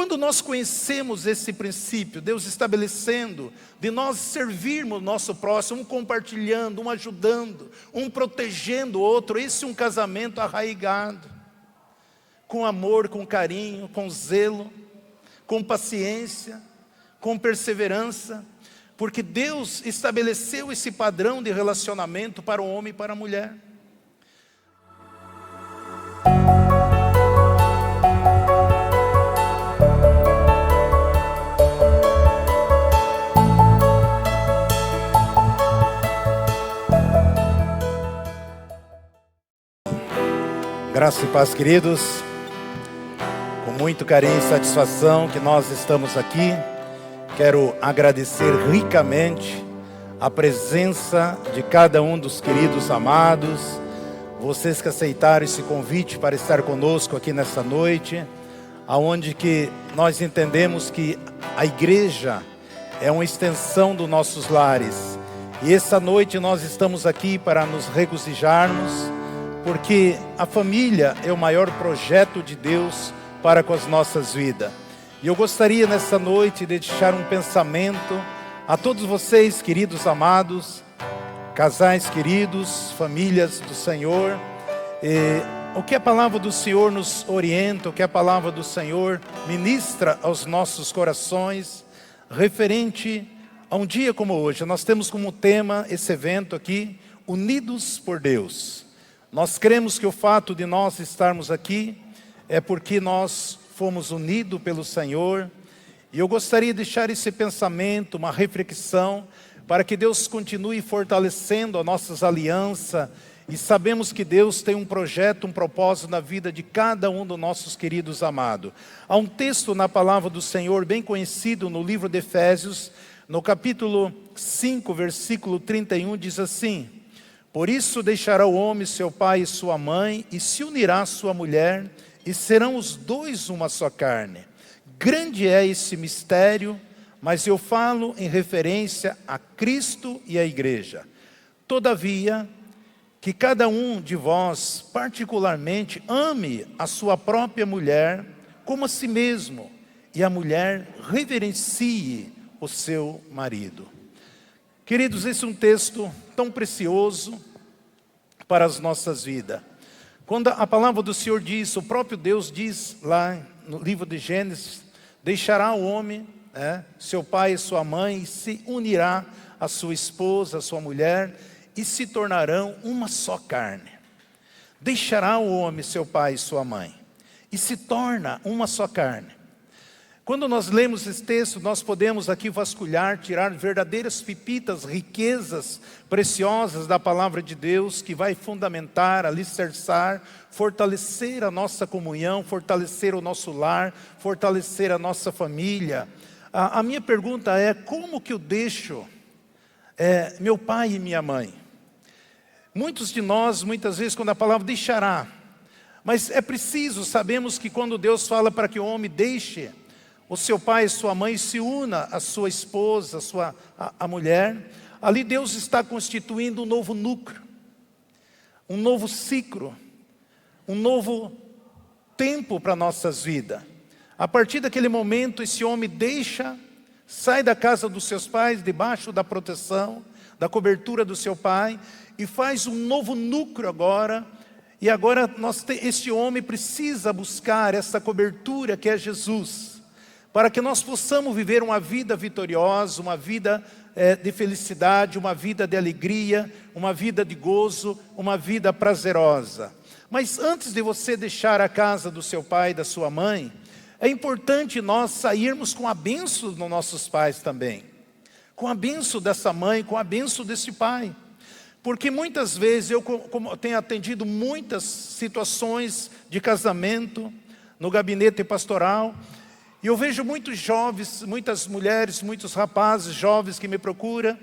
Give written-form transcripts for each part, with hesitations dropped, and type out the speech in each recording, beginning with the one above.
Quando nós conhecemos esse princípio, Deus estabelecendo, de nós servirmos o nosso próximo, um compartilhando, um ajudando, um protegendo o outro, esse é um casamento arraigado, com amor, com carinho, com zelo, com paciência, com perseverança, porque Deus estabeleceu esse padrão de relacionamento para o homem e para a mulher. Graça e paz, queridos. Com muito carinho e satisfação que nós estamos aqui. Quero agradecer ricamente a presença de cada um dos queridos amados, vocês que aceitaram esse convite para estar conosco aqui nessa noite, aonde que nós entendemos que a igreja é uma extensão dos nossos lares. E essa noite nós estamos aqui para nos regozijarmos, porque a família é o maior projeto de Deus para com as nossas vidas. E eu gostaria nessa noite de deixar um pensamento a todos vocês, queridos amados, casais queridos, famílias do Senhor. O que a palavra do Senhor nos orienta, o que a palavra do Senhor ministra aos nossos corações, referente a um dia como hoje. Nós temos como tema esse evento aqui, Unidos por Deus. Nós cremos que o fato de nós estarmos aqui é porque nós fomos unidos pelo Senhor. E eu gostaria de deixar esse pensamento, uma reflexão, para que Deus continue fortalecendo as nossas alianças. E sabemos que Deus tem um projeto, um propósito na vida de cada um dos nossos queridos amados. Há um texto na palavra do Senhor bem conhecido no livro de Efésios, no capítulo 5, versículo 31, diz assim: por isso deixará o homem seu pai e sua mãe, e se unirá à sua mulher, e serão os dois uma só carne. Grande é esse mistério, mas eu falo em referência a Cristo e a igreja. Todavia, que cada um de vós particularmente ame a sua própria mulher como a si mesmo, e a mulher reverencie o seu marido. Queridos, esse é um texto tão precioso para as nossas vidas. Quando a palavra do Senhor diz, o próprio Deus diz lá no livro de Gênesis, deixará o homem, seu pai e sua mãe, e se unirá a sua esposa, a sua mulher, e se tornarão uma só carne. Deixará o homem seu pai e sua mãe, e se torna uma só carne. Quando nós lemos esse texto, nós podemos aqui vasculhar, tirar verdadeiras pepitas, riquezas preciosas da palavra de Deus, que vai fundamentar, alicerçar, fortalecer a nossa comunhão, fortalecer o nosso lar, fortalecer a nossa família. A minha pergunta é, como que eu deixo meu pai e minha mãe? Muitos de nós, muitas vezes, quando a palavra deixará, mas é preciso, sabemos que quando Deus fala para que o homem deixe o seu pai e sua mãe, se una à sua esposa, a mulher, ali Deus está constituindo um novo núcleo, um novo ciclo, um novo tempo para nossas vidas. A partir daquele momento, esse homem sai da casa dos seus pais, debaixo da proteção, da cobertura do seu pai, e faz um novo núcleo agora. E agora este homem precisa buscar essa cobertura que é Jesus, para que nós possamos viver uma vida vitoriosa, uma vida de felicidade, uma vida de alegria, uma vida de gozo, uma vida prazerosa. Mas antes de você deixar a casa do seu pai e da sua mãe, é importante nós sairmos com a bênção dos nossos pais também, com a bênção dessa mãe, com a bênção desse pai. Porque muitas vezes eu tenho atendido muitas situações de casamento no gabinete pastoral, e eu vejo muitos jovens, muitas mulheres, muitos rapazes jovens que me procuram,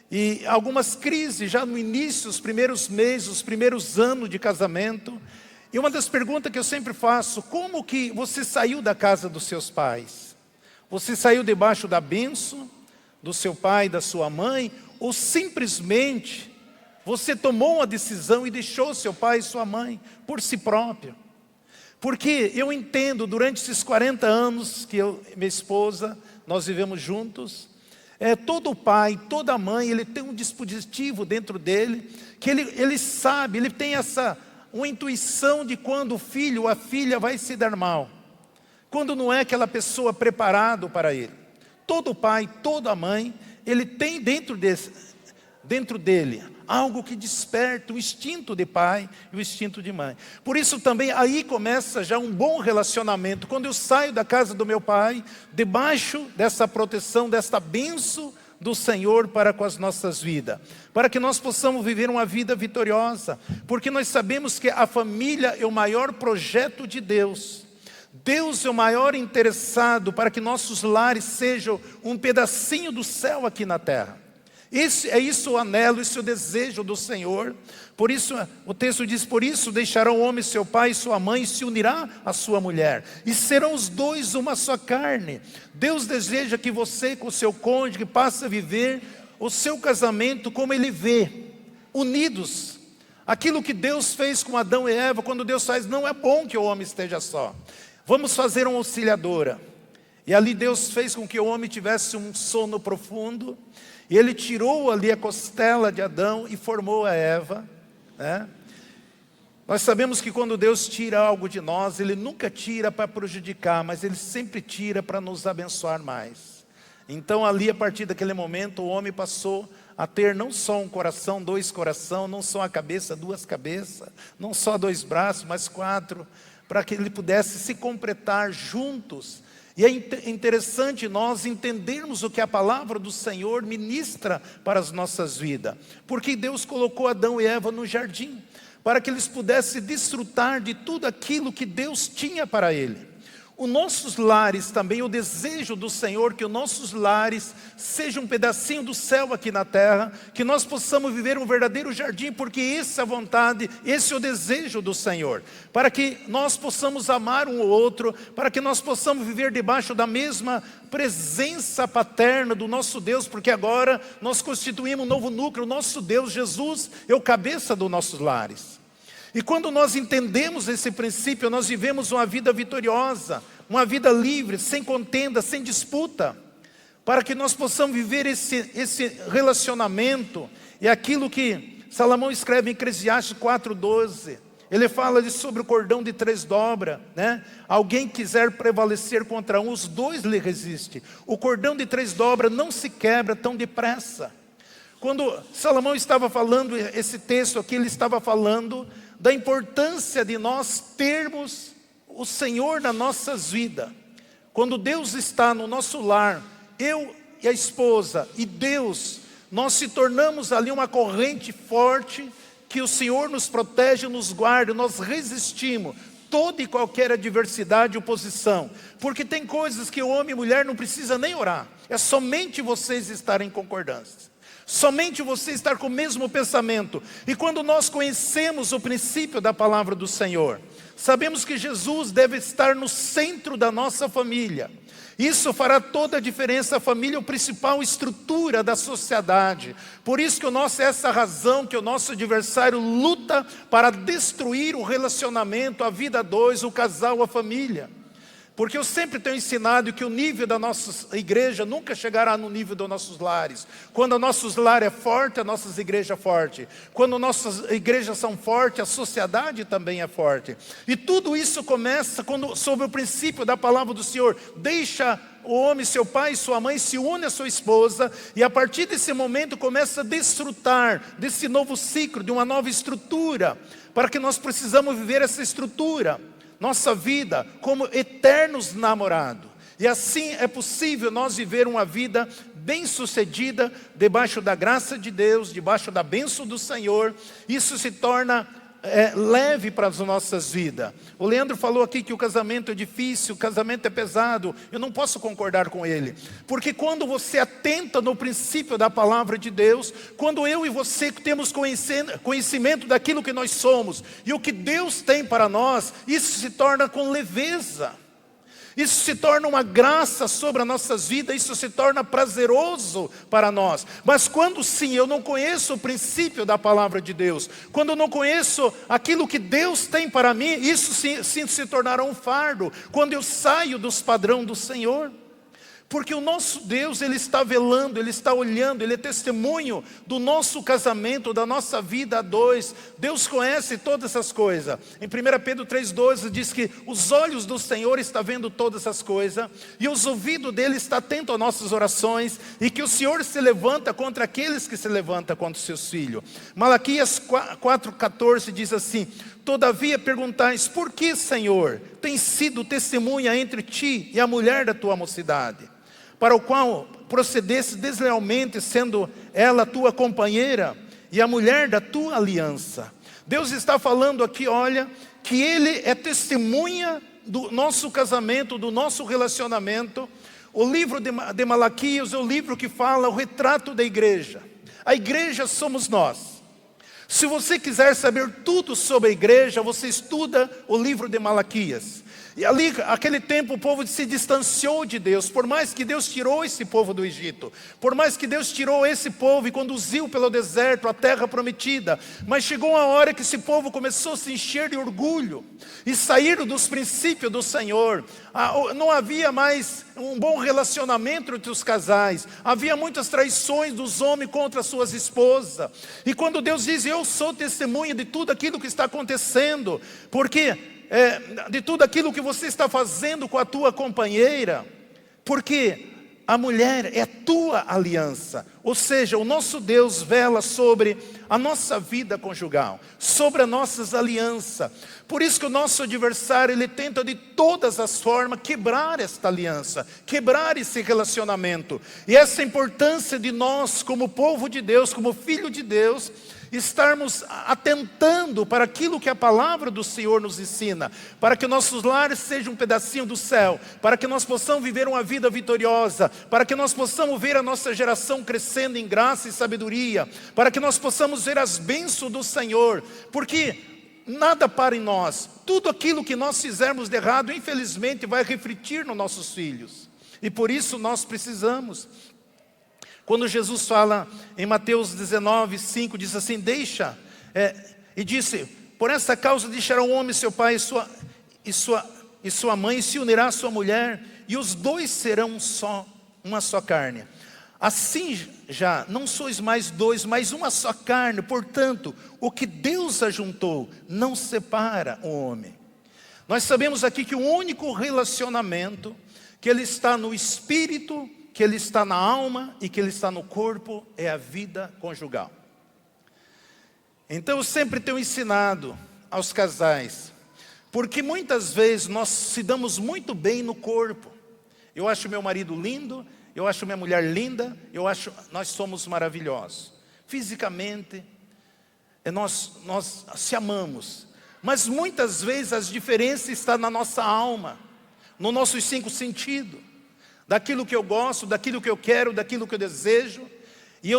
e algumas crises já no início, os primeiros meses, os primeiros anos de casamento. E uma das perguntas que eu sempre faço: como que você saiu da casa dos seus pais? Você saiu debaixo da bênção do seu pai e da sua mãe? Ou simplesmente você tomou uma decisão e deixou seu pai e sua mãe por si próprio? Porque eu entendo, durante esses 40 anos que eu e minha esposa, nós vivemos juntos, todo pai, toda mãe, ele tem um dispositivo dentro dele, que ele sabe, ele tem uma intuição de quando o filho ou a filha vai se dar mal. Quando não é aquela pessoa preparado para ele. Todo pai, toda mãe, ele tem dentro dele algo que desperta o instinto de pai e o instinto de mãe. Por isso também aí começa já um bom relacionamento. Quando eu saio da casa do meu pai, debaixo dessa proteção, desta bênção do Senhor para com as nossas vidas, para que nós possamos viver uma vida vitoriosa, porque nós sabemos que a família é o maior projeto de Deus. Deus é o maior interessado para que nossos lares sejam um pedacinho do céu aqui na terra. É isso o anelo, esse é o desejo do Senhor. Por isso, o texto diz, por isso deixará o homem seu pai e sua mãe, e se unirá à sua mulher, e serão os dois uma só carne. Deus deseja que você com o seu cônjuge passe a viver o seu casamento como Ele vê, unidos. Aquilo que Deus fez com Adão e Eva, quando Deus faz, não é bom que o homem esteja só. Vamos fazer uma auxiliadora. E ali Deus fez com que o homem tivesse um sono profundo, e Ele tirou ali a costela de Adão e formou a Eva, né? Nós sabemos que quando Deus tira algo de nós, Ele nunca tira para prejudicar, mas Ele sempre tira para nos abençoar mais. Então ali, a partir daquele momento, o homem passou a ter não só um coração, dois corações, não só a cabeça, duas cabeças, não só dois braços, mas quatro, para que ele pudesse se completar juntos. E é interessante nós entendermos o que a palavra do Senhor ministra para as nossas vidas. Porque Deus colocou Adão e Eva no jardim, para que eles pudessem desfrutar de tudo aquilo que Deus tinha para ele. Os nossos lares também, o desejo do Senhor, que os nossos lares sejam um pedacinho do céu aqui na terra, que nós possamos viver um verdadeiro jardim, porque essa é a vontade, esse é o desejo do Senhor, para que nós possamos amar um ao outro, para que nós possamos viver debaixo da mesma presença paterna do nosso Deus, porque agora nós constituímos um novo núcleo, o nosso Deus, Jesus, é o cabeça dos nossos lares. E quando nós entendemos esse princípio, nós vivemos uma vida vitoriosa, uma vida livre, sem contenda, sem disputa, para que nós possamos viver esse relacionamento. E aquilo que Salomão escreve em Eclesiastes 4:12, ele fala sobre o cordão de 3 dobras, né? Alguém quiser prevalecer contra um, os dois lhe resistem. O cordão de 3 dobras não se quebra tão depressa. Quando Salomão estava falando esse texto aqui, ele estava falando da importância de nós termos o Senhor nas nossas vidas. Quando Deus está no nosso lar, eu e a esposa e Deus, nós se tornamos ali uma corrente forte, que o Senhor nos protege, nos guarda, nós resistimos toda e qualquer adversidade e oposição. Porque tem coisas que o homem e mulher não precisa nem orar, é somente vocês estarem em concordância. Somente você estar com o mesmo pensamento. E quando nós conhecemos o princípio da palavra do Senhor, sabemos que Jesus deve estar no centro da nossa família. Isso fará toda a diferença. A família é a principal estrutura da sociedade. Por isso que essa razão que o nosso adversário luta para destruir o relacionamento, a vida a dois, o casal, a família. Porque eu sempre tenho ensinado que o nível da nossa igreja nunca chegará no nível dos nossos lares. Quando os nossos lares é forte, as nossas igrejas é forte. Quando nossas igrejas são fortes, a sociedade também é forte. E tudo isso começa sob o princípio da palavra do Senhor. Deixa o homem, seu pai e sua mãe, se une à sua esposa. E a partir desse momento começa a desfrutar desse novo ciclo, de uma nova estrutura. Para que nós precisamos viver essa estrutura. Nossa vida como eternos namorados. E assim é possível nós viver uma vida bem-sucedida, debaixo da graça de Deus, debaixo da bênção do Senhor. Isso se torna leve para as nossas vidas. O Leandro falou aqui que o casamento é difícil, o casamento é pesado. Eu não posso concordar com ele. Porque quando você atenta no princípio da palavra de Deus, quando eu e você temos conhecimento daquilo que nós somos e o que Deus tem para nós, isso se torna com leveza. Isso se torna uma graça sobre as nossas vidas, isso se torna prazeroso para nós. Mas quando sim, eu não conheço o princípio da palavra de Deus, quando eu não conheço aquilo que Deus tem para mim, isso sim se tornará um fardo, quando eu saio dos padrões do Senhor. Porque o nosso Deus, Ele está velando, Ele está olhando, Ele é testemunho do nosso casamento, da nossa vida a dois. Deus conhece todas essas coisas. Em 1 Pedro 3,12 diz que os olhos do Senhor estão vendo todas essas coisas, e os ouvidos dEle estão atentos às nossas orações, e que o Senhor se levanta contra aqueles que se levantam contra os seus filhos. Malaquias 4,14 diz assim: todavia perguntais, por que, Senhor, tem sido testemunha entre ti e a mulher da tua mocidade, para o qual procedesse deslealmente, sendo ela tua companheira e a mulher da tua aliança? Deus está falando aqui, olha, que Ele é testemunha do nosso casamento, do nosso relacionamento. O livro de Malaquias é o livro que fala o retrato da igreja. A igreja somos nós. Se você quiser saber tudo sobre a igreja, você estuda o livro de Malaquias. E ali, naquele tempo, o povo se distanciou de Deus. Por mais que Deus tirou esse povo do Egito, por mais que Deus tirou esse povo e conduziu pelo deserto, a terra prometida, mas chegou uma hora que esse povo começou a se encher de orgulho e saíram dos princípios do Senhor. Não havia mais um bom relacionamento entre os casais, havia muitas traições dos homens contra as suas esposas. E quando Deus diz, eu sou testemunha de tudo aquilo que está acontecendo, porque de tudo aquilo que você está fazendo com a tua companheira, porque a mulher é tua aliança. Ou seja, o nosso Deus vela sobre a nossa vida conjugal, sobre as nossas alianças. Por isso que o nosso adversário, ele tenta de todas as formas quebrar esta aliança, quebrar esse relacionamento. E essa importância de nós, como povo de Deus, como filho de Deus, estarmos atentando para aquilo que a palavra do Senhor nos ensina, para que nossos lares sejam um pedacinho do céu, para que nós possamos viver uma vida vitoriosa, para que nós possamos ver a nossa geração crescendo em graça e sabedoria, para que nós possamos ver as bênçãos do Senhor, porque nada para em nós, tudo aquilo que nós fizermos de errado, infelizmente vai refletir nos nossos filhos, e por isso nós precisamos. Quando Jesus fala em Mateus 19:5, diz assim, e disse, por essa causa deixará o homem seu pai e sua mãe, e se unirá à sua mulher, e os dois serão uma só carne. Assim já não sois mais dois, mas uma só carne. Portanto, o que Deus ajuntou, não separa o homem. Nós sabemos aqui que o único relacionamento, que ele está no espírito, que ele está na alma e que ele está no corpo, é a vida conjugal. Então eu sempre tenho ensinado aos casais, porque muitas vezes nós se damos muito bem no corpo. Eu acho meu marido lindo, eu acho minha mulher linda, nós somos maravilhosos. Fisicamente, nós se amamos. Mas muitas vezes as diferenças estão na nossa alma, nos nossos 5 sentidos. Daquilo que eu gosto, daquilo que eu quero, daquilo que eu desejo. E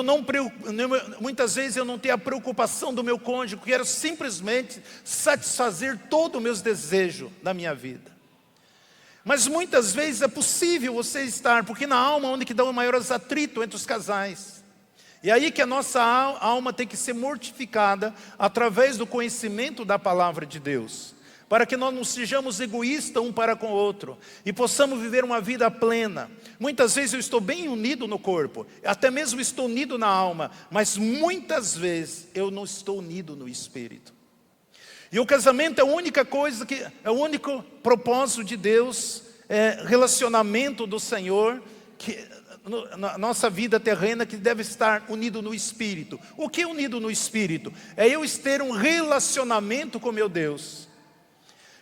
muitas vezes eu não tenho a preocupação do meu cônjuge, eu quero simplesmente satisfazer todos os meus desejos da minha vida. Mas muitas vezes é possível você estar, porque na alma é onde que dá o maior atrito entre os casais. E aí que a nossa alma tem que ser mortificada através do conhecimento da palavra de Deus, para que nós não sejamos egoístas um para com o outro e possamos viver uma vida plena. Muitas vezes eu estou bem unido no corpo, até mesmo estou unido na alma, mas muitas vezes eu não estou unido no espírito. E o casamento é a única coisa é o único propósito de Deus, relacionamento do Senhor, que na nossa vida terrena, que deve estar unido no espírito. O que é unido no espírito? É eu ter um relacionamento com meu Deus.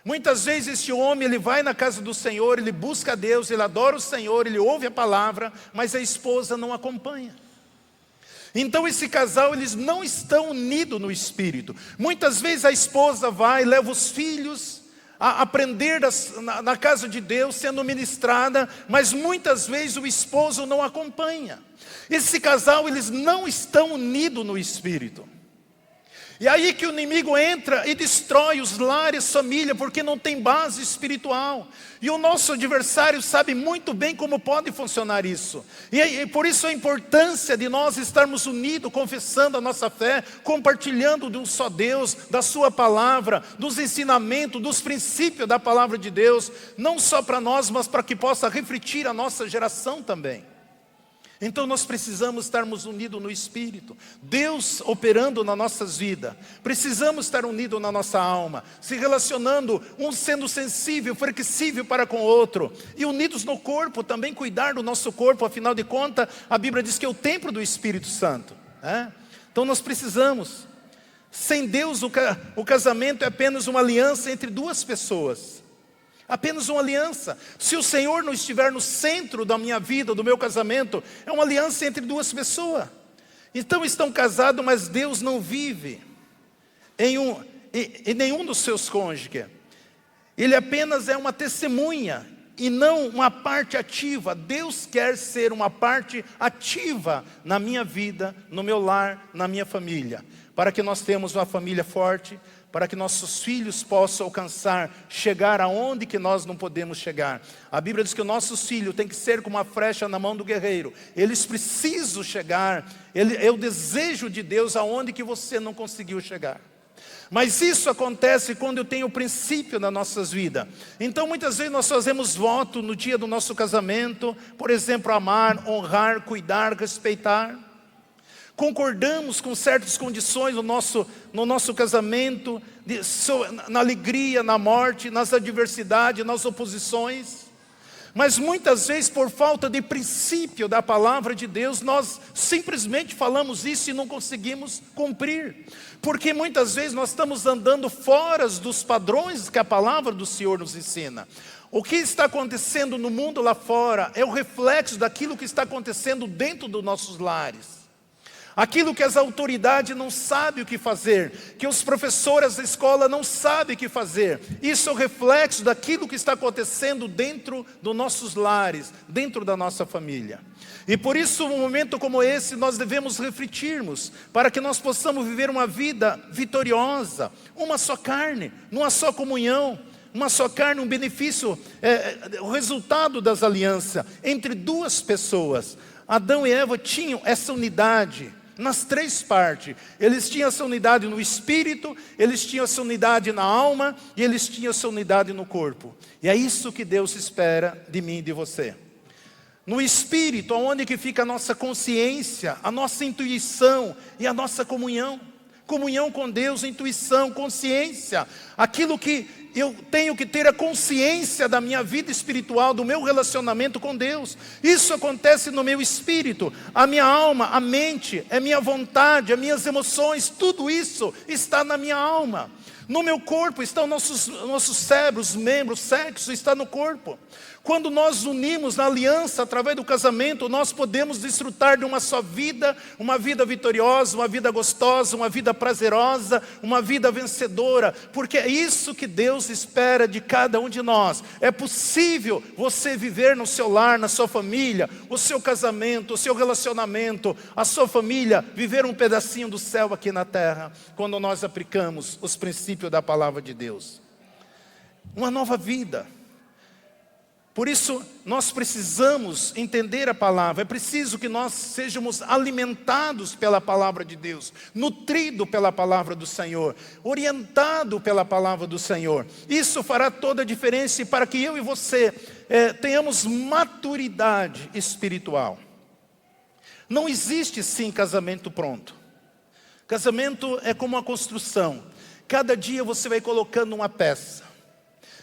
Muitas vezes esse homem, ele vai na casa do Senhor, ele busca a Deus, ele adora o Senhor, ele ouve a palavra, mas a esposa não acompanha. Então esse casal, eles não estão unidos no espírito. Muitas vezes a esposa vai, leva os filhos a aprender na casa de Deus, sendo ministrada, mas muitas vezes o esposo não acompanha. Esse casal, eles não estão unidos no espírito. E aí que o inimigo entra e destrói os lares, família, porque não tem base espiritual. E o nosso adversário sabe muito bem como pode funcionar isso. E por isso a importância de nós estarmos unidos, confessando a nossa fé, compartilhando de um só Deus, da sua palavra, dos ensinamentos, dos princípios da palavra de Deus, não só para nós, mas para que possa refletir a nossa geração também. Então nós precisamos estarmos unidos no Espírito, Deus operando nas nossas vidas. Precisamos estar unidos na nossa alma, se relacionando, um sendo sensível, flexível para com o outro. E unidos no corpo, também cuidar do nosso corpo. Afinal de contas, a Bíblia diz que é o templo do Espírito Santo, né? Então nós precisamos. Sem Deus o casamento é apenas uma aliança entre duas pessoas. Apenas uma aliança. Se o Senhor não estiver no centro da minha vida, do meu casamento, é uma aliança entre duas pessoas. Então estão casados, mas Deus não vive em nenhum dos seus cônjuges. Ele apenas é uma testemunha e não uma parte ativa. Deus quer ser uma parte ativa na minha vida, no meu lar, na minha família, para que nós tenhamos uma família forte, para que nossos filhos possam alcançar, chegar aonde que nós não podemos chegar. A Bíblia diz que os nossos filhos têm que ser como uma flecha na mão do guerreiro. Eles precisam chegar, é o desejo de Deus aonde que você não conseguiu chegar. Mas isso acontece quando eu tenho o princípio nas nossas vidas. Então muitas vezes nós fazemos voto no dia do nosso casamento, por exemplo, amar, honrar, cuidar, respeitar. Concordamos com certas condições no nosso casamento, na alegria, na morte, nas adversidades, nas oposições. Mas muitas vezes, por falta de princípio da palavra de Deus, nós simplesmente falamos isso e não conseguimos cumprir. Porque muitas vezes nós estamos andando fora dos padrões que a palavra do Senhor nos ensina. O que está acontecendo no mundo lá fora é o reflexo daquilo que está acontecendo dentro dos nossos lares. Aquilo que as autoridades não sabem o que fazer, que os professores da escola não sabem o que fazer. Isso é o reflexo daquilo que está acontecendo dentro dos nossos lares, dentro da nossa família. E por isso, num momento como esse, nós devemos refletirmos, para que nós possamos viver uma vida vitoriosa, uma só carne, numa só comunhão, uma só carne, um benefício, o resultado das alianças entre duas pessoas. Adão e Eva tinham essa unidade nas três partes. Eles tinham essa unidade no espírito, eles tinham essa unidade na alma e eles tinham essa unidade no corpo. E é isso que Deus espera de mim e de você. No espírito, onde que fica a nossa consciência, a nossa intuição e a nossa comunhão. Comunhão com Deus, intuição, consciência. Aquilo que eu tenho que ter a consciência da minha vida espiritual, do meu relacionamento com Deus. Isso acontece no meu espírito. A minha alma, a mente, a minha vontade, as minhas emoções, tudo isso está na minha alma. No meu corpo estão nossos cérebros, membros, sexo está no corpo. Quando nós unimos na aliança através do casamento, nós podemos desfrutar de uma só vida, uma vida vitoriosa, uma vida gostosa, uma vida prazerosa, uma vida vencedora, porque é isso que Deus espera de cada um de nós. É possível você viver no seu lar, na sua família, o seu casamento, o seu relacionamento, a sua família, viver um pedacinho do céu aqui na terra, quando nós aplicamos os princípios da palavra de Deus. Uma nova vida. Por isso, nós precisamos entender a palavra. É preciso que nós sejamos alimentados pela palavra de Deus, nutridos pela palavra do Senhor, orientados pela palavra do Senhor. Isso fará toda a diferença para que eu e você tenhamos maturidade espiritual. Não existe sim casamento pronto. Casamento é como uma construção. Cada dia você vai colocando uma peça.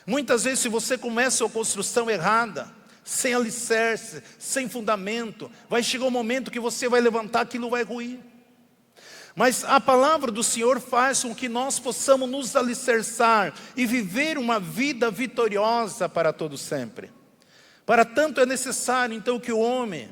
Muitas vezes, se você começa a construção errada, sem alicerce, sem fundamento, vai chegar um momento que você vai levantar, aquilo vai ruir. Mas a palavra do Senhor faz com que nós possamos nos alicerçar e viver uma vida vitoriosa para todo sempre. Para tanto é necessário então que o homem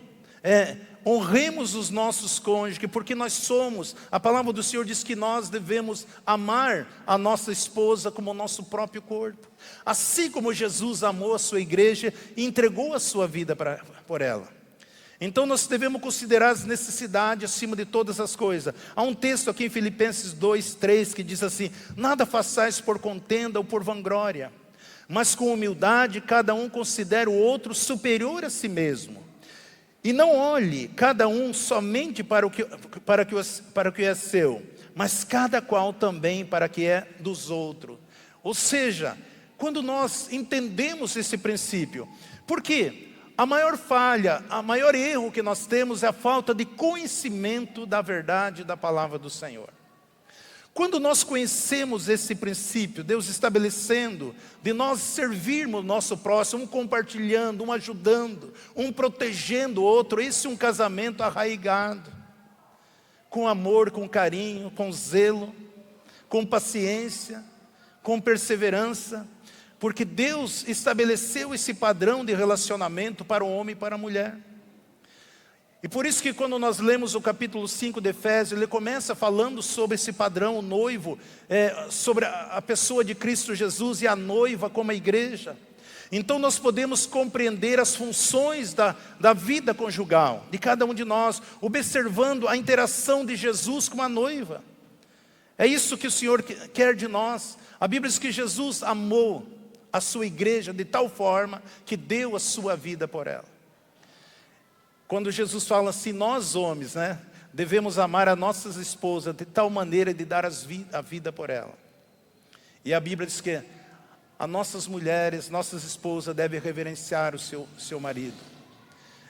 honremos os nossos cônjuges, porque nós somos, a palavra do Senhor diz que nós devemos amar a nossa esposa como o nosso próprio corpo. Assim como Jesus amou a sua igreja e entregou a sua vida por ela. Então nós devemos considerar as necessidades acima de todas as coisas. Há um texto aqui em Filipenses 2:3 que diz assim: nada façais por contenda ou por vanglória, mas com humildade cada um considere o outro superior a si mesmo. E não olhe cada um somente para o que é seu, mas cada qual também para o que é dos outros. Ou seja, quando nós entendemos esse princípio, por quê? A maior falha, o maior erro que nós temos é a falta de conhecimento da verdade da palavra do Senhor. Quando nós conhecemos esse princípio, Deus estabelecendo, de nós servirmos o nosso próximo, um compartilhando, um ajudando, um protegendo o outro, esse é um casamento arraigado, com amor, com carinho, com zelo, com paciência, com perseverança, porque Deus estabeleceu esse padrão de relacionamento para o homem e para a mulher. E por isso que quando nós lemos o capítulo 5 de Efésios, ele começa falando sobre esse padrão, o noivo, sobre a pessoa de Cristo Jesus e a noiva como a igreja. Então nós podemos compreender as funções da vida conjugal, de cada um de nós, observando a interação de Jesus com a noiva. É isso que o Senhor quer de nós. A Bíblia diz que Jesus amou a sua igreja de tal forma que deu a sua vida por ela. Quando Jesus fala assim, nós homens, devemos amar as nossas esposas de tal maneira de dar a vida por ela. E a Bíblia diz que as nossas mulheres, nossas esposas devem reverenciar o seu marido.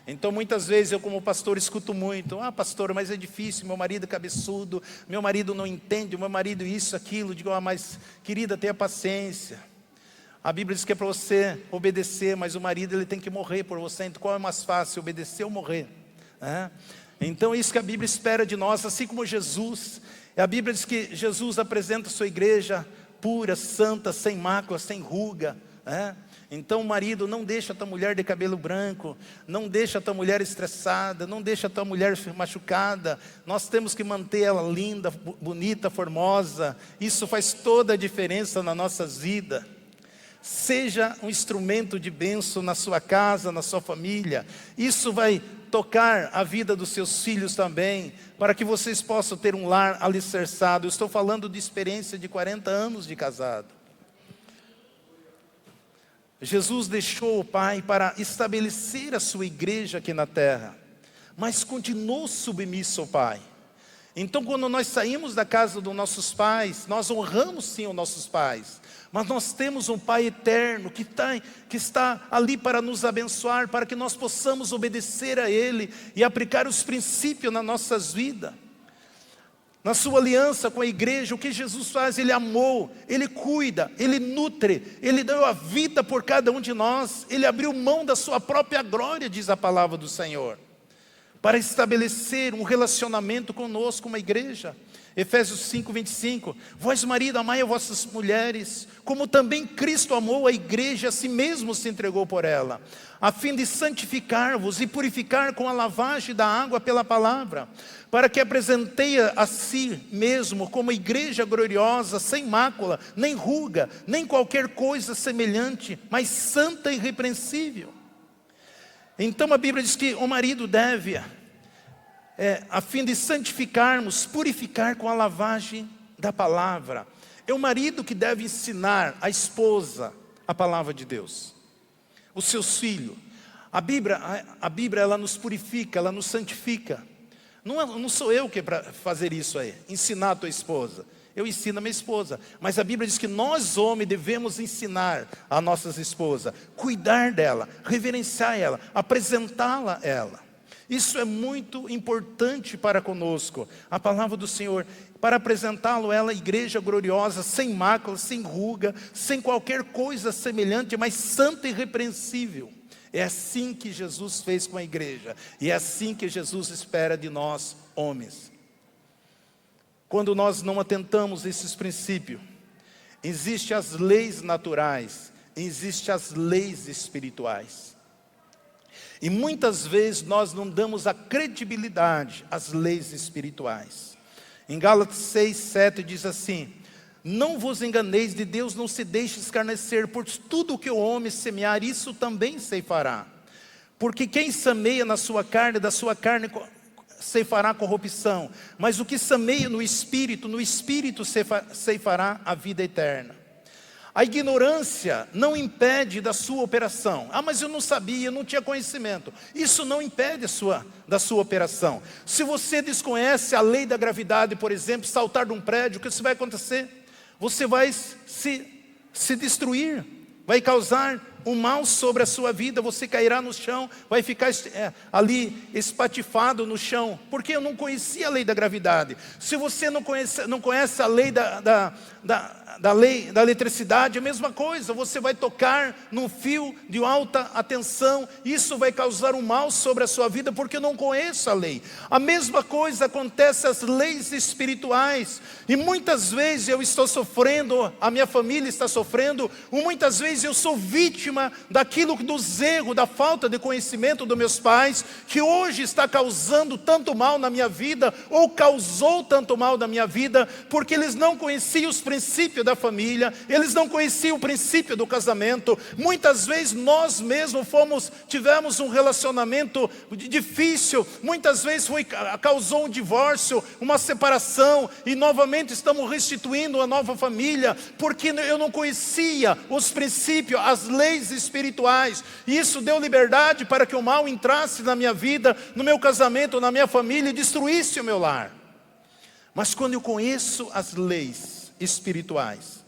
Então muitas vezes eu como pastor escuto muito, pastor, mas é difícil, meu marido é cabeçudo, meu marido não entende, meu marido isso, aquilo. Digo, mas querida, tenha paciência. A Bíblia diz que é para você obedecer, mas o marido ele tem que morrer por você. Então qual é mais fácil, obedecer ou morrer? Então é isso que a Bíblia espera de nós, assim como Jesus. A Bíblia diz que Jesus apresenta a sua igreja pura, santa, sem mácula, sem ruga. Então o marido não deixa a tua mulher de cabelo branco, não deixa a tua mulher estressada, não deixa a tua mulher machucada. Nós temos que manter ela linda, bonita, formosa. Isso faz toda a diferença nas nossas vidas. Seja um instrumento de bênção na sua casa, na sua família. Isso vai tocar a vida dos seus filhos também, para que vocês possam ter um lar alicerçado. Eu estou falando de experiência de 40 anos de casado. Jesus deixou o Pai para estabelecer a sua igreja aqui na terra, mas continuou submisso ao Pai. Então quando nós saímos da casa dos nossos pais, nós honramos sim os nossos pais, mas nós temos um Pai eterno que está ali para nos abençoar, para que nós possamos obedecer a Ele e aplicar os princípios nas nossas vidas. Na sua aliança com a igreja, o que Jesus faz? Ele amou, Ele cuida, Ele nutre, Ele deu a vida por cada um de nós, Ele abriu mão da sua própria glória, diz a palavra do Senhor, para estabelecer um relacionamento conosco, uma igreja. Efésios 5:25, vós marido, amai as vossas mulheres, como também Cristo amou a igreja, a si mesmo se entregou por ela, a fim de santificar-vos e purificar com a lavagem da água pela palavra, para que apresentei a si mesmo como igreja gloriosa, sem mácula, nem ruga, nem qualquer coisa semelhante, mas santa e irrepreensível. Então a Bíblia diz que o marido deve, a fim de santificarmos, purificar com a lavagem da palavra. É o marido que deve ensinar a esposa a palavra de Deus, os seus filhos. A Bíblia ela nos purifica, ela nos santifica. Não sou eu que é para fazer isso aí, ensinar a tua esposa. Eu ensino a minha esposa, mas a Bíblia diz que nós homens devemos ensinar a nossas esposas, cuidar dela, reverenciar ela, apresentá-la a ela. Isso é muito importante para conosco, a palavra do Senhor, para apresentá-lo ela, igreja gloriosa, sem mácula, sem ruga, sem qualquer coisa semelhante, mas santa e irrepreensível. É assim que Jesus fez com a igreja, e é assim que Jesus espera de nós, homens. Quando nós não atentamos a esses princípios, existem as leis naturais, existem as leis espirituais. E muitas vezes nós não damos a credibilidade às leis espirituais. Em Gálatas 6:7 diz assim: não vos enganeis, de Deus não se deixe escarnecer, por tudo que o homem semear, isso também ceifará. Porque quem semeia na sua carne, da sua carne ceifará corrupção. Mas o que semeia no Espírito ceifará a vida eterna. A ignorância não impede da sua operação. Ah, mas eu não sabia, eu não tinha conhecimento. Isso não impede da sua operação. Se você desconhece a lei da gravidade, por exemplo, saltar de um prédio, o que vai acontecer? Você vai se destruir, vai causar um mal sobre a sua vida, você cairá no chão, vai ficar ali espatifado no chão, porque eu não conhecia a lei da gravidade. Se você não conhece a lei da lei da eletricidade, a mesma coisa, você vai tocar num fio de alta tensão, isso vai causar um mal sobre a sua vida, porque eu não conheço a lei. A mesma coisa acontece às leis espirituais, e muitas vezes eu estou sofrendo, a minha família está sofrendo, ou muitas vezes eu sou vítima daquilo, dos erros, da falta de conhecimento dos meus pais, que hoje está causando tanto mal na minha vida, ou causou tanto mal na minha vida, porque eles não conheciam os princípios da família, eles não conheciam o princípio do casamento. Muitas vezes nós mesmos tivemos um relacionamento difícil, muitas vezes causou um divórcio, uma separação, e novamente estamos restituindo uma nova família, porque eu não conhecia os princípios, as leis espirituais, e isso deu liberdade para que o mal entrasse na minha vida, no meu casamento, na minha família, e destruísse o meu lar. Mas quando eu conheço as leis espirituais,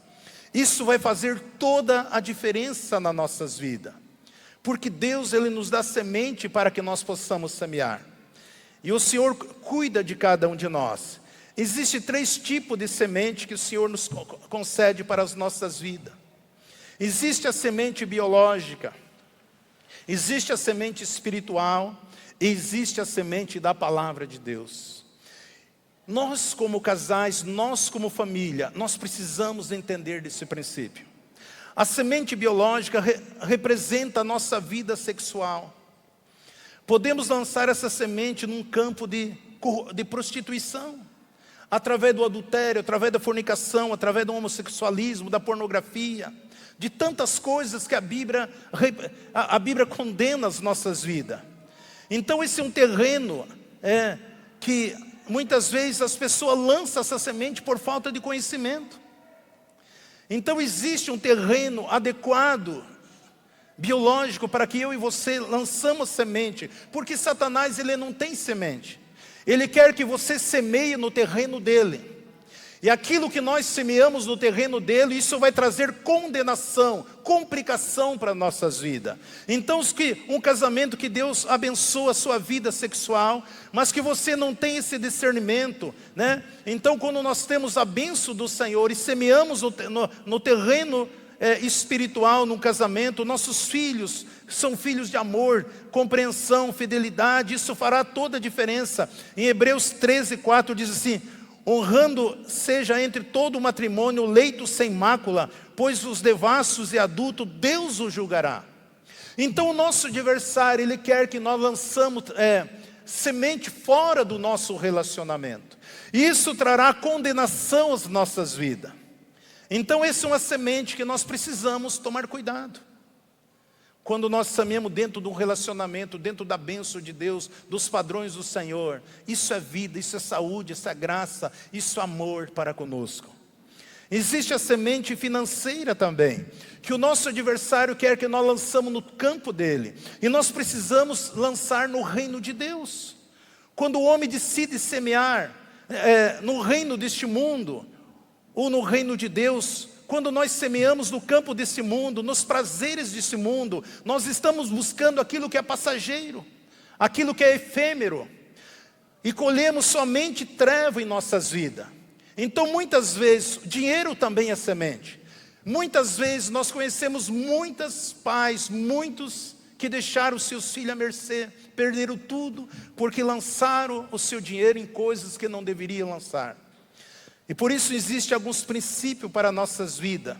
isso vai fazer toda a diferença nas nossas vidas, porque Deus, Ele nos dá semente para que nós possamos semear, e o Senhor cuida de cada um de nós. Existem 3 tipos de semente que o Senhor nos concede para as nossas vidas. Existe a semente biológica, existe a semente espiritual, e existe a semente da palavra de Deus. Nós como casais, nós como família, nós precisamos entender desse princípio. A semente biológica representa a nossa vida sexual. Podemos lançar essa semente num campo de prostituição, através do adultério, através da fornicação, através do homossexualismo, da pornografia, de tantas coisas que a Bíblia condena as nossas vidas. Então esse é um terreno que muitas vezes as pessoas lançam essa semente por falta de conhecimento. Então existe um terreno adequado, biológico, para que eu e você lançamos semente, porque Satanás, ele não tem semente. Ele quer que você semeie no terreno dele. E aquilo que nós semeamos no terreno dele, isso vai trazer condenação, complicação para nossas vidas. Então, um casamento que Deus abençoa a sua vida sexual, mas que você não tem esse discernimento, né? Então, quando nós temos a bênção do Senhor e semeamos no terreno espiritual, no casamento, nossos filhos são filhos de amor, compreensão, fidelidade, isso fará toda a diferença. Em Hebreus 13:4 diz assim: honrando seja entre todo o matrimônio o leito sem mácula, pois os devassos e adultos Deus os julgará. Então o nosso adversário, ele quer que nós lançamos semente fora do nosso relacionamento. Isso trará condenação às nossas vidas. Então essa é uma semente que nós precisamos tomar cuidado. Quando nós semeamos dentro de um relacionamento, dentro da bênção de Deus, dos padrões do Senhor, isso é vida, isso é saúde, isso é graça, isso é amor para conosco. Existe a semente financeira também, que o nosso adversário quer que nós lançamos no campo dele, e nós precisamos lançar no reino de Deus. Quando o homem decide semear no reino deste mundo, ou no reino de Deus, quando nós semeamos no campo desse mundo, nos prazeres desse mundo, nós estamos buscando aquilo que é passageiro, aquilo que é efêmero, e colhemos somente treva em nossas vidas. Então muitas vezes, dinheiro também é semente. Muitas vezes nós conhecemos muitos pais, muitos que deixaram seus filhos à mercê, perderam tudo, porque lançaram o seu dinheiro em coisas que não deveriam lançar. E por isso existem alguns princípios para nossas vidas.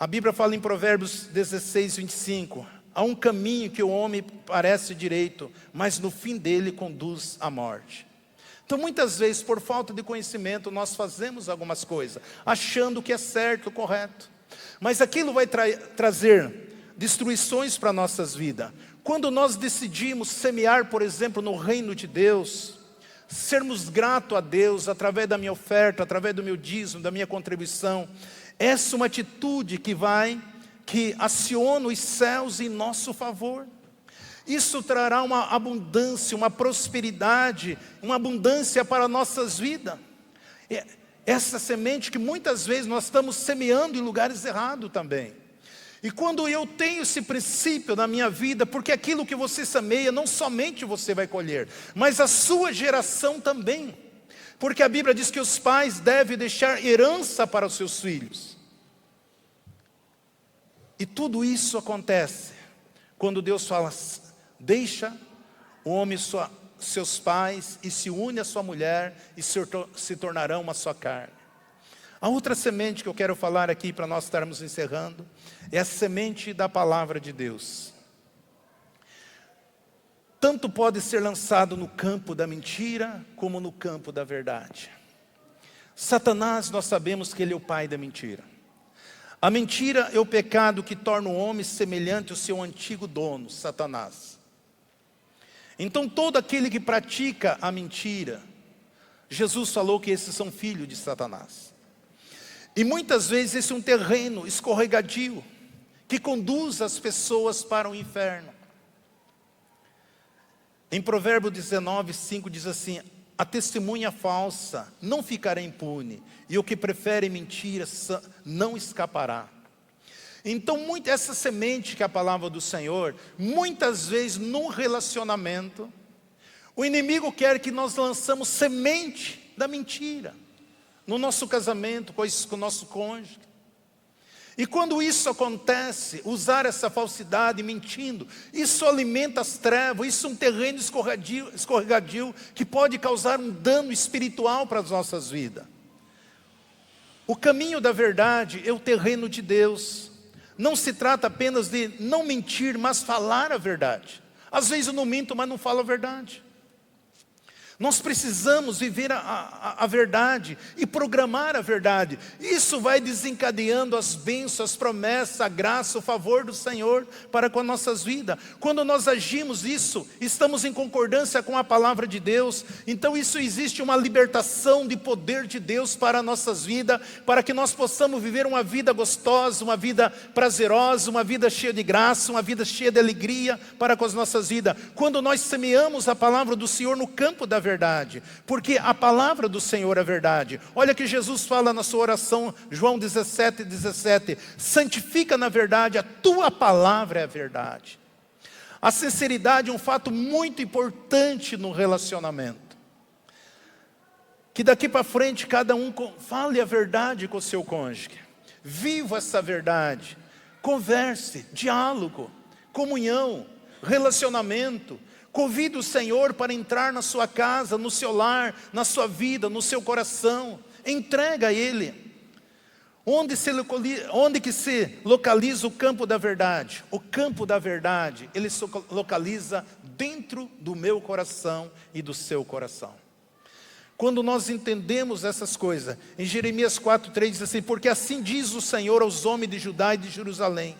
A Bíblia fala em Provérbios 16:25, há um caminho que o homem parece direito, mas no fim dele conduz à morte. Então muitas vezes, por falta de conhecimento, nós fazemos algumas coisas, achando que é certo, correto. Mas aquilo vai trazer destruições para nossas vidas. Quando nós decidimos semear, por exemplo, no reino de Deus, sermos gratos a Deus através da minha oferta, através do meu dízimo, da minha contribuição, essa é uma atitude que aciona os céus em nosso favor. Isso trará uma abundância, uma prosperidade, uma abundância para nossas vidas. Essa semente que muitas vezes nós estamos semeando em lugares errados também. E quando eu tenho esse princípio na minha vida, porque aquilo que você semeia, não somente você vai colher, mas a sua geração também. Porque a Bíblia diz que os pais devem deixar herança para os seus filhos. E tudo isso acontece quando Deus fala, deixa o homem seus pais e se une à sua mulher e se tornarão uma só carne. A outra semente que eu quero falar aqui para nós estarmos encerrando é a semente da palavra de Deus. Tanto pode ser lançado no campo da mentira como no campo da verdade. Satanás, nós sabemos que ele é o pai da mentira. A mentira é o pecado que torna o homem semelhante ao seu antigo dono, Satanás. Então todo aquele que pratica a mentira, Jesus falou que esses são filhos de Satanás. E muitas vezes esse é um terreno escorregadio, que conduz as pessoas para o inferno. Em Provérbios 19:5 diz assim, a testemunha falsa não ficará impune, e o que prefere mentira não escapará. Então, essa semente que é a palavra do Senhor, muitas vezes num relacionamento, o inimigo quer que nós lançamos semente da mentira, no nosso casamento, com o nosso cônjuge. E quando isso acontece, usar essa falsidade, mentindo, isso alimenta as trevas, isso é um terreno escorregadio que pode causar um dano espiritual para as nossas vidas. O caminho da verdade é o terreno de Deus. Não se trata apenas de não mentir, mas falar a verdade. Às vezes eu não minto, mas não falo a verdade. Nós precisamos viver a verdade e programar a verdade. Isso vai desencadeando as bênçãos, as promessas, a graça, o favor do Senhor para com as nossas vidas. Quando nós agimos isso, estamos em concordância com a palavra de Deus. Então isso existe uma libertação de poder de Deus para as nossas vidas, para que nós possamos viver uma vida gostosa, uma vida prazerosa, uma vida cheia de graça, uma vida cheia de alegria para com as nossas vidas. Quando nós semeamos a palavra do Senhor no campo da verdade, porque a palavra do Senhor é verdade. Olha que Jesus fala na sua oração, João 17:17, santifica na verdade, a tua palavra é a verdade. A sinceridade é um fato muito importante no relacionamento. Que daqui para frente cada um fale a verdade com o seu cônjuge. Viva essa verdade. Converse, diálogo, comunhão, relacionamento. Convide o Senhor para entrar na sua casa, no seu lar, na sua vida, no seu coração. Entrega a Ele. Onde que se localiza o campo da verdade? O campo da verdade, ele se localiza dentro do meu coração e do seu coração. Quando nós entendemos essas coisas, em Jeremias 4:3 diz assim, porque assim diz o Senhor aos homens de Judá e de Jerusalém,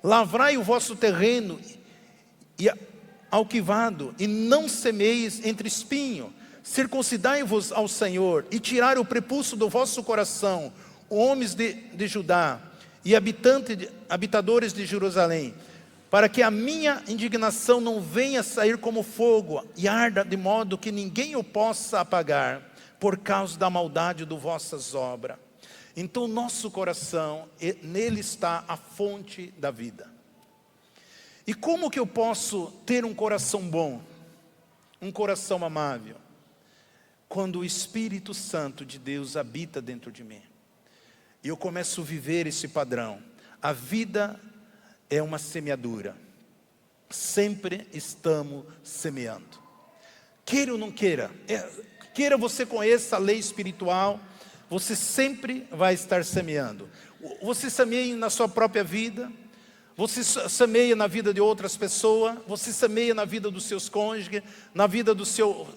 lavrai o vosso terreno e alquivado, e não semeis entre espinho, circuncidai-vos ao Senhor, e tirai o prepulso do vosso coração, homens de Judá, e habitadores de Jerusalém, para que a minha indignação não venha sair como fogo, e arda de modo que ninguém o possa apagar, por causa da maldade de vossas obras. Então nosso coração, nele está a fonte da vida. E como que eu posso ter um coração bom, um coração amável? Quando o Espírito Santo de Deus habita dentro de mim. E eu começo a viver esse padrão. A vida é uma semeadura. Sempre estamos semeando. Queira ou não queira, queira você conheça a lei espiritual, você sempre vai estar semeando. Você semeia na sua própria vida, você semeia na vida de outras pessoas, você semeia na vida dos seus cônjuges, na vida dos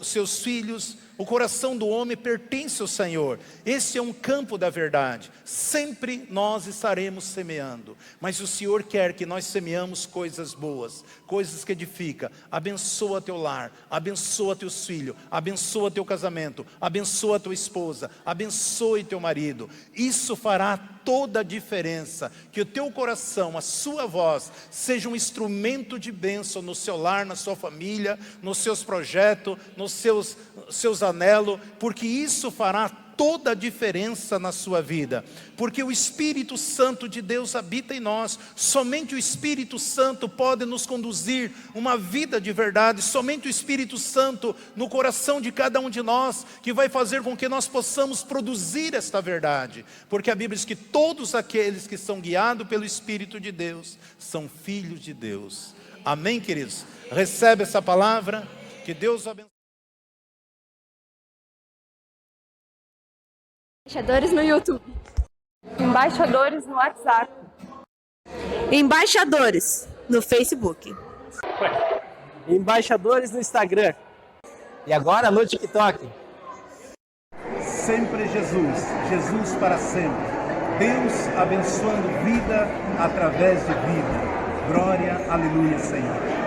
seus filhos, O coração do homem pertence ao Senhor. Esse é um campo da verdade. Sempre nós estaremos semeando. Mas o Senhor quer que nós semeamos coisas boas, coisas que edificam. Abençoa teu lar, abençoa teus filhos, abençoa teu casamento, abençoa tua esposa, abençoe teu marido. Isso fará toda a diferença. Que o teu coração, a sua voz, seja um instrumento de bênção no seu lar, na sua família, nos seus projetos, nos seus anelos, porque isso fará toda a diferença na sua vida, porque o Espírito Santo de Deus habita em nós. Somente o Espírito Santo pode nos conduzir uma vida de verdade, somente o Espírito Santo no coração de cada um de nós, que vai fazer com que nós possamos produzir esta verdade, porque a Bíblia diz que todos aqueles que são guiados pelo Espírito de Deus, são filhos de Deus. Amém, queridos? Recebe essa palavra, que Deus abençoe. Embaixadores no YouTube. Embaixadores no WhatsApp. Embaixadores no Facebook. Embaixadores no Instagram. E agora no TikTok. Sempre Jesus, Jesus para sempre. Deus abençoando vida através de vida. Glória, aleluia, Senhor.